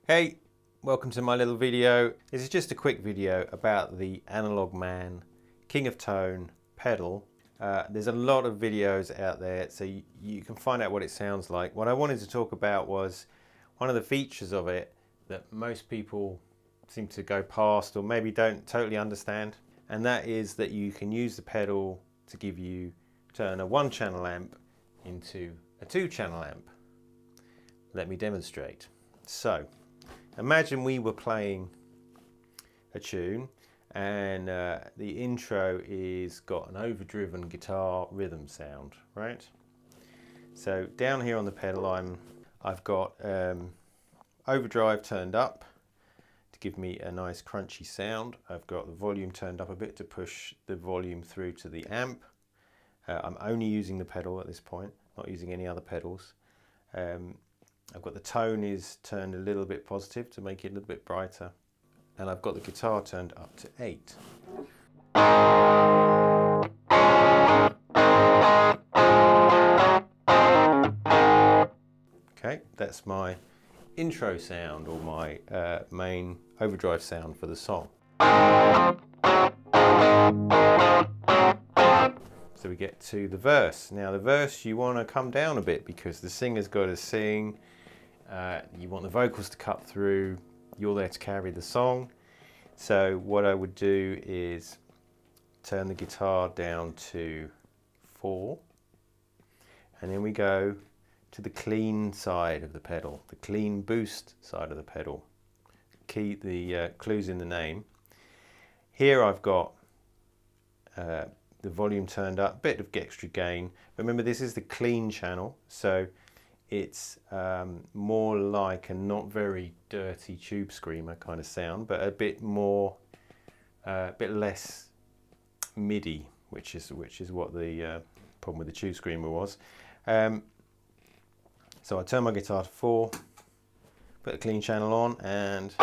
Hey, welcome to my little video. This is just a quick video about the Analogue Man King of Tone pedal. There's a lot of videos out there, so you can find out what it sounds like. What I wanted to talk about was one of the features of it that most people seem to go past or maybe don't totally understand, and that is that you can use the pedal to turn a 1-channel amp into a 2-channel amp. Let me demonstrate. So imagine we were playing a tune and the intro is got an overdriven guitar rhythm sound, right? So down here on the pedal I've got Overdrive turned up to give me a nice crunchy sound. I've got the volume turned up a bit to push the volume through to the amp. I'm only using the pedal at this point, not using any other pedals. I've got the tone is turned a little bit positive to make it a little bit brighter. And I've got the guitar turned up to 8. Okay, that's my intro sound, or my main overdrive sound for the song. So we get to the verse. Now the verse, you want to come down a bit because the singer's got to sing. You want the vocals to cut through. You're there to carry the song. So what I would do is turn the guitar down to 4, and then we go to the clean side of the pedal, the clean boost side of the pedal. The clue's in the name. Here I've got the volume turned up, bit of extra gain. Remember, this is the clean channel, so it's more like a not very dirty tube screamer kind of sound, but a bit more, a bit less MIDI, which is what the problem with the tube screamer was. So I turn my guitar to 4, put the clean channel on, and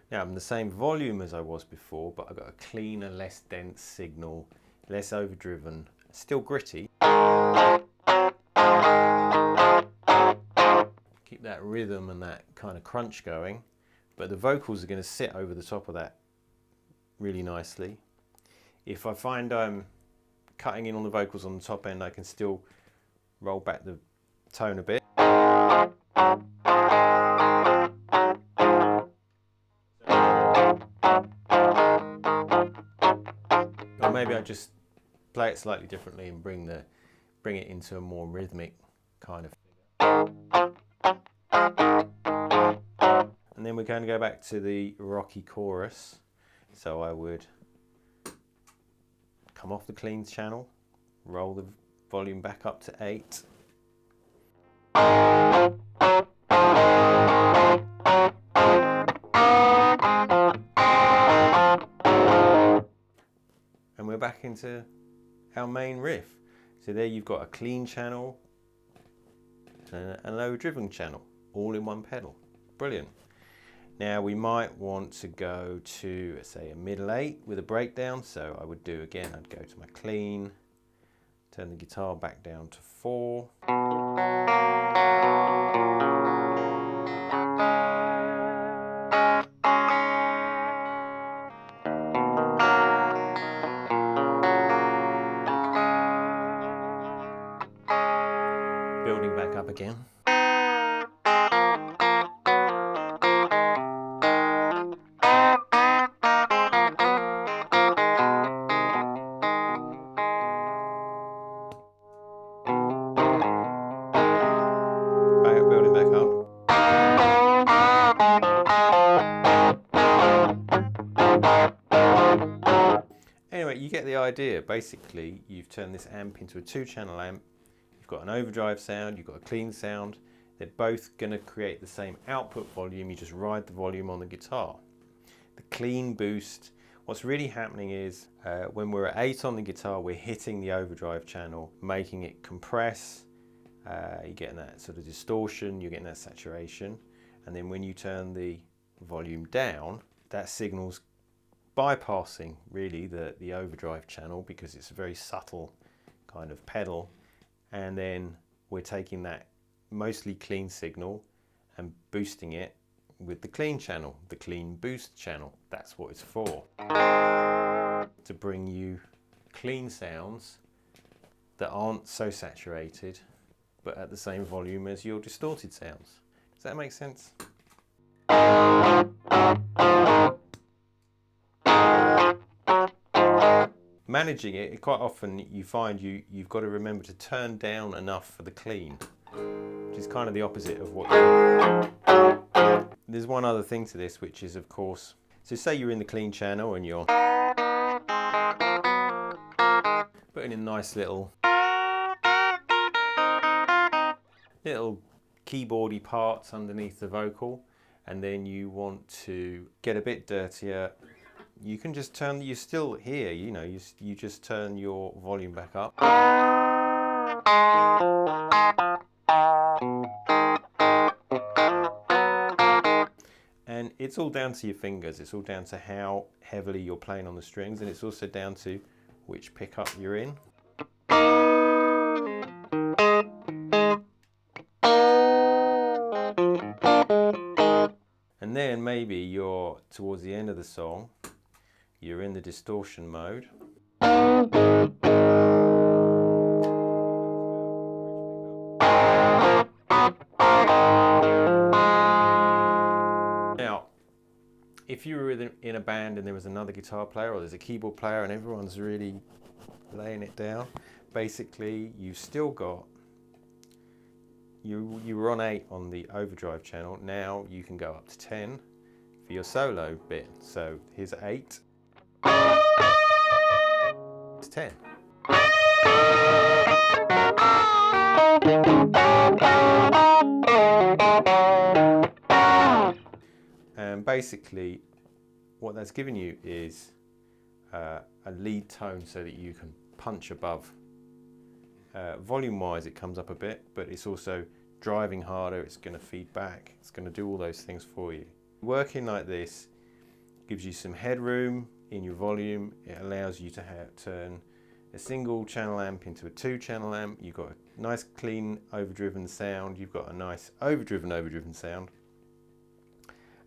now I'm the same volume as I was before, but I've got a cleaner, less dense signal, less overdriven. Still gritty. Keep that rhythm and that kind of crunch going, but the vocals are going to sit over the top of that really nicely. If I find I'm cutting in on the vocals on the top end, I can still roll back the tone a bit. Or maybe I just play it slightly differently and bring it into a more rhythmic kind of figure. And then we're going to go back to the rocky chorus. So I would come off the clean channel, roll the volume back up to 8. And we're back into our main riff. So there you've got a clean channel and an overdriven channel, all in one pedal. Brilliant. Now we might want to go to, say, a middle 8 with a breakdown. So I would do, again, I'd go to my clean, turn the guitar back down to 4. Building back up again. Building back up. Anyway, you get the idea. Basically, you've turned this amp into a 2-channel amp. You've got an overdrive sound, you've got a clean sound. They're both going to create the same output volume. You just ride the volume on the guitar. The clean boost, what's really happening is when we're at 8 on the guitar, we're hitting the overdrive channel, making it compress. You're getting that sort of distortion, you're getting that saturation. And then when you turn the volume down, that signal's bypassing really the overdrive channel because it's a very subtle kind of pedal, and then we're taking that mostly clean signal and boosting it with the clean channel, the clean boost channel. That's what it's for, to bring you clean sounds that aren't so saturated but at the same volume as your distorted sounds. Does that make sense? Managing it, quite often you find you've got to remember to turn down enough for the clean, which is kind of the opposite of what There's one other thing to this, which is, of course, so say you're in the clean channel and you're putting in nice little keyboardy parts underneath the vocal, and then you want to get a bit dirtier. You can just turn, you're still here, you know, you just turn your volume back up. And it's all down to your fingers, it's all down to how heavily you're playing on the strings, and it's also down to which pickup you're in. And then maybe you're towards the end of the song, you're in the distortion mode. Now, if you were in a band and there was another guitar player or there's a keyboard player and everyone's really laying it down, basically you've still got, you were on 8 on the overdrive channel, now you can go up to 10 for your solo bit. So here's 8, it's 10. And basically what that's giving you is a lead tone so that you can punch above. Volume wise it comes up a bit, but it's also driving harder, it's going to feed back, it's going to do all those things for you. Working like this gives you some headroom in your volume. It allows you to turn a single channel amp into a 2-channel amp. You've got a nice clean overdriven sound, you've got a nice overdriven sound.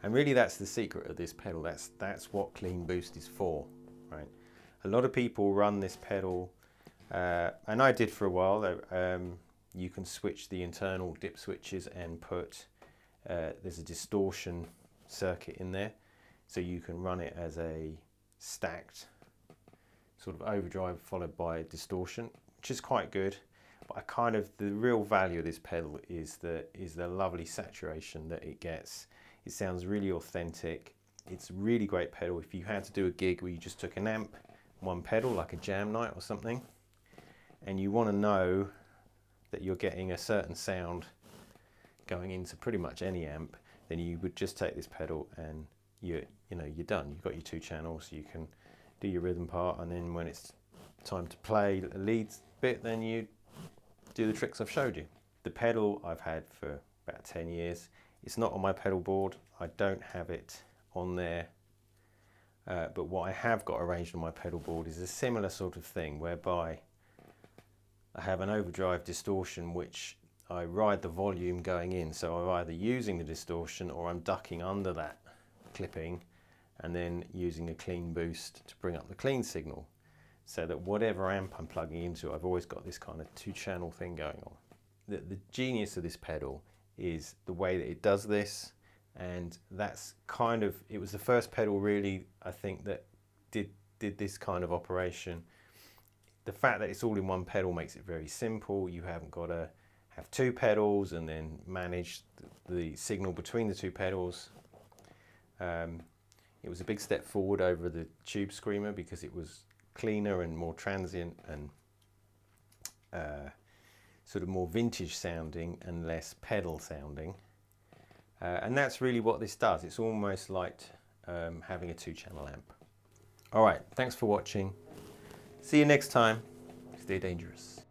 And really that's the secret of this pedal. That's what clean boost is for, right? A lot of people run this pedal, and I did for a while. You can switch the internal dip switches and put, there's a distortion circuit in there, so you can run it as a stacked sort of overdrive followed by distortion, which is quite good. But the real value of this pedal is the lovely saturation that it gets. It sounds really authentic. It's a really great pedal if you had to do a gig where you just took an amp, one pedal, like a jam night or something, and you want to know that you're getting a certain sound going into pretty much any amp, then you would just take this pedal and you're done. You've got your 2 channels, you can do your rhythm part, and then when it's time to play a lead bit, then you do the tricks I've showed you. The pedal I've had for about 10 years. It's not on my pedal board, I don't have it on there, but what I have got arranged on my pedal board is a similar sort of thing, whereby I have an overdrive distortion which I ride the volume going in, so I'm either using the distortion or I'm ducking under that clipping and then using a clean boost to bring up the clean signal, so that whatever amp I'm plugging into, I've always got this kind of 2-channel thing going on. The genius of this pedal is the way that it does this, and that's it was the first pedal really, I think, that did this kind of operation. The fact that it's all in one pedal makes it very simple. You haven't got to have 2 pedals and then manage the signal between the 2 pedals. It was a big step forward over the Tube Screamer because it was cleaner and more transient and sort of more vintage sounding and less pedal sounding. And that's really what this does. It's almost like having a 2-channel amp. Alright, thanks for watching. See you next time. Stay dangerous.